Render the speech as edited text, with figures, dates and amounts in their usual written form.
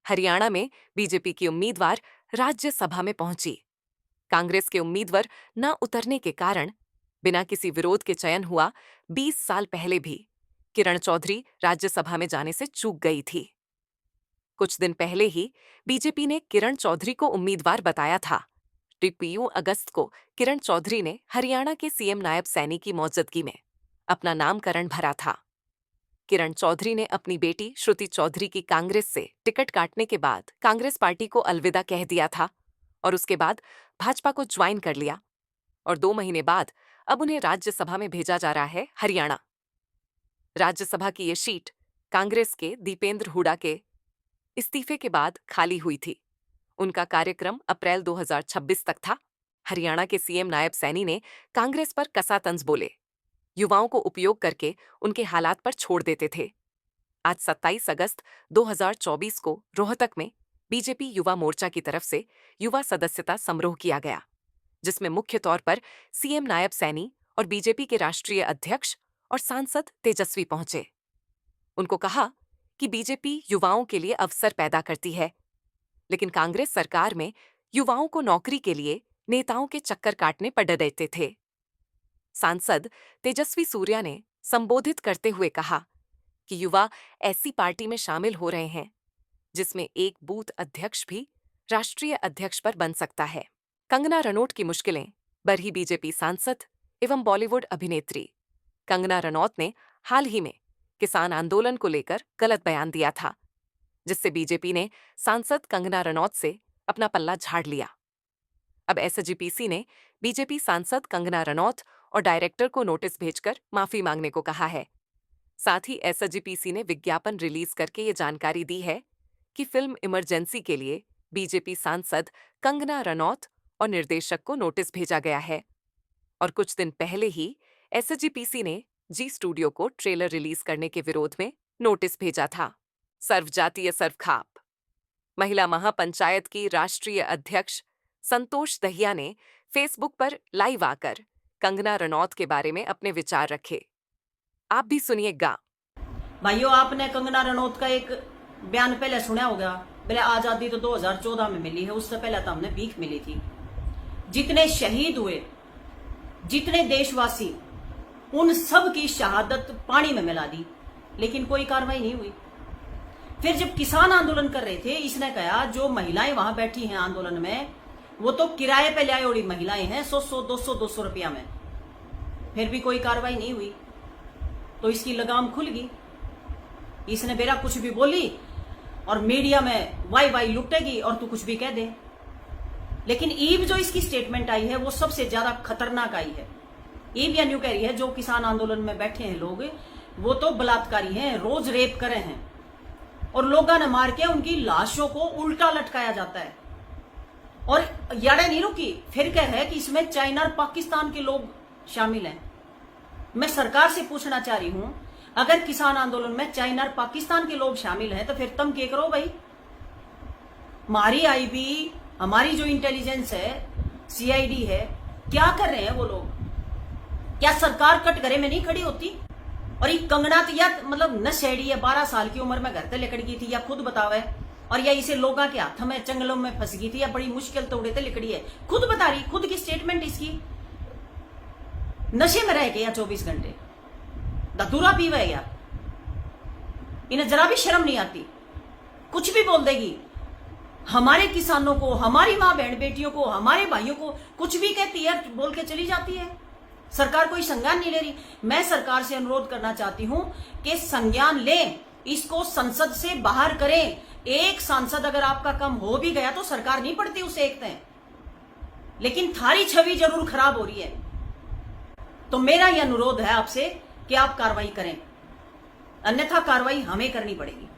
हरियाणा में बीजेपी की उम्मीदवार राज्यसभा में पहुंची। कांग्रेस के उम्मीदवार न उतरने के कारण बिना किसी विरोध के चयन हुआ 20 साल पहले भी किरण चौधरी राज्यसभा में जाने से चूक गई थी। कुछ दिन पहले ही बीजेपी ने किरण चौधरी को उम्मीदवार बताया था। 23 अगस्त को किरण चौधरी ने हरियाणा के सीएम नायब सैनी की मौजूदगी में अपना नामकरण भरा था। किरण चौधरी ने अपनी बेटी श्रुति चौधरी की कांग्रेस से टिकट काटने के बाद कांग्रेस पार्टी को अलविदा कह दिया था और उसके बाद भाजपा को ज्वाइन कर लिया और 2 महीने बाद अब उन्हें राज्यसभा में भेजा जा रहा है हरियाणा। राज्यसभा की ये सीट कांग्रेस के दीपेंद्र हुडा के इस्तीफे के बाद खाली हुई थी। उनका कार्यक्रम अप्रैल 2026 तक था। हरियाणा के सीएम नायब सैनी ने कांग्रेस पर कसा तंज बोले, युवाओं को उपयोग करके उनके हालात पर छोड़ देते थे। आज 27 अगस्त 2024 को रोहतक में बीजेपी युवा मोर्चा की तरफ से युवा सदस्यता समारोह किया गया, जिसमें मुख्य तौर पर सीएम नायब सैनी और बीजेपी के राष्ट्रीय अध्यक्ष और सांसद तेजस्वी पहुंचे। उनको कहा कि बीजेपी युवाओं के लिए अवसर पैदा करती है, लेकिन कांग्रेस सरकार में युवाओं को नौकरी के लिए नेताओं के चक्कर काटने पड़ देते थे। सांसद तेजस्वी सूर्या ने संबोधित करते हुए कहा कि युवा ऐसी पार्टी में शामिल हो रहे हैं जिसमें एक बूथ अध्यक्ष भी राष्ट्रीय अध्यक्ष पर बन सकता है। कंगना रनौत की मुश्किलें। बरही बीजेपी सांसद एवं बॉलीवुड अभिनेत्री कंगना रनौत ने हाल ही में किसान आंदोलन को लेकर गलत बयान दिया था, जिससे बीजेपी ने सांसद कंगना रनौत से अपना पल्ला झाड़ लिया। अब एसजीपीसी ने बीजेपी सांसद कंगना रनौत और डायरेक्टर को नोटिस भेजकर माफी मांगने को कहा है। साथ ही एसजीपीसी ने विज्ञापन रिलीज करके ये जानकारी दी है कि फिल्म इमरजेंसी के लिए बीजेपी सांसद कंगना रनौत और निर्देशक को नोटिस भेजा गया है और कुछ दिन पहले ही एसजीपीसी ने जी स्टूडियो को ट्रेलर रिलीज करने के विरोध में नोटिस भेजा था। सर्वजातीय सर्वखाप। महिला महापंचायत की राष्ट्रीय अध्यक्ष संतोष दहिया ने फेसबुक पर लाइव आकर कंगना रनौत के बारे में अपने विचार रखे। आप भी सुनिएगा। भाइयों, आपने कंगना रनौत का एक बयान पहले सुना होगा। पहले आजादी तो 2014 में मिली है, उससे पहले तो हमने भीख मिली थी। जितने शहीद हुए, जितने देशवासी, उन सब की शहादत पानी में मिला दी, लेकिन कोई कार्रवाई नहीं हुई। फिर जब किसान आंदोलन कर रहे थे, इसने कहा जो महिलाएं वहां बैठी हैं आंदोलन में, वो तो किराए पे लाए उड़ी महिलाएं हैं, 100 200 रुपया में। फिर भी कोई कार्रवाई नहीं हुई, तो इसकी लगाम खुल गई। इसने बेरा कुछ भी बोली और मीडिया में वाई वाई लुटेगी और तू कुछ भी कह दे। लेकिन ईव जो इसकी स्टेटमेंट आई है वो सबसे ज्यादा खतरनाक आई है। ईव या न्यू कह रही है जो किसान आंदोलन में बैठे हैं लोग, वो तो बलात्कारी हैं, रोज रेप करे हैं और लोगों ने मार के उनकी लाशों को उल्टा लटकाया जाता है। और याड़े नहीं रुकी, फिर कह रहे कि इसमें चाइना और पाकिस्तान के लोग शामिल हैं। मैं सरकार से पूछना चाह रही हूं, अगर किसान आंदोलन में चाइना और पाकिस्तान के लोग शामिल हैं तो फिर तुम क्या करो भाई? हमारी आईबी, हमारी जो इंटेलिजेंस है, सीआईडी है, क्या कर रहे हैं वो लोग? क्या सरकार कटघरे में नहीं खड़ी होती? और ये कंगना तो या मतलब नशेड़ी है, 12 साल की उम्र में घर से लिकड़ गई थी, या खुद बतावे, और या इसे लोगों के हाथ में जंगलों में फंस गई थी, या बड़ी मुश्किल तोड़े थे लिकड़ी है, खुद बता रही, खुद की स्टेटमेंट इसकी। नशे में रह गया 24 घंटे, धतूरा पीवा है यार। इन्हें जरा भी शर्म नहीं आती, कुछ भी बोल देगी। हमारे किसानों को, हमारी मां बहन बेटियों को, हमारे भाइयों को कुछ भी कहती है, बोल के चली जाती है। सरकार कोई संज्ञान नहीं ले रही। मैं सरकार से अनुरोध करना चाहती हूं कि संज्ञान लें, इसको संसद से बाहर करें। एक सांसद अगर आपका कम हो भी गया तो सरकार नहीं पड़ती उसे एकते हैं, लेकिन थारी छवि जरूर खराब हो रही है। तो मेरा यह अनुरोध है आपसे कि आप कार्रवाई करें, अन्यथा कार्रवाई हमें करनी पड़ेगी।